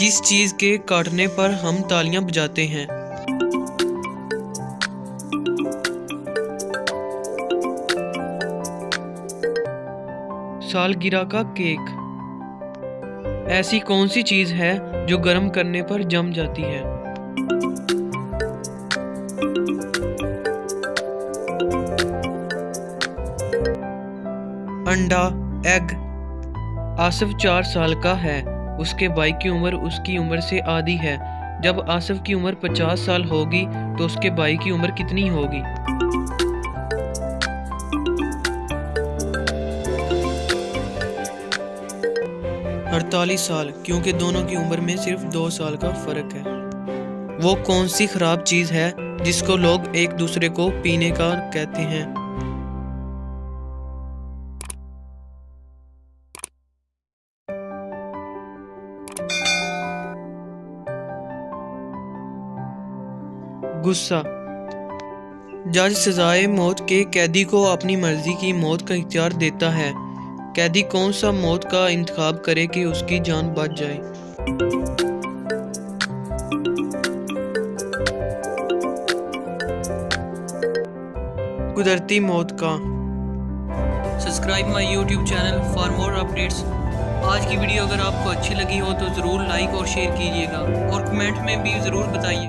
किस चीज के काटने पर हम तालियां बजाते हैं? सालगिरह का केक। ऐसी कौन सी चीज है जो गर्म करने पर जम जाती है? अंडा, एग। आसिफ 4 साल का है। उसके भाई की उम्र उसकी उम्र से आधी है। जब आसिफ की उम्र 50 साल होगी तो उसके भाई की उम्र कितनी होगी? 48 साल, क्योंकि दोनों की उम्र में सिर्फ 2 साल का फर्क है। वो कौन सी खराब चीज है जिसको लोग एक दूसरे को पीने का कहते हैं? गुस्सा। जज सजाए मौत के कैदी को अपनी मर्जी की मौत का इख्तियार देता है। कैदी कौन सा मौत का इंतखाब करे कि उसकी जान बच जाए? कुदरती मौत का। Subscribe my YouTube channel for more updates. आज की वीडियो अगर आपको अच्छी लगी हो तो ज़रूर लाइक और शेयर कीजिएगा और कमेंट में भी ज़रूर बताइए।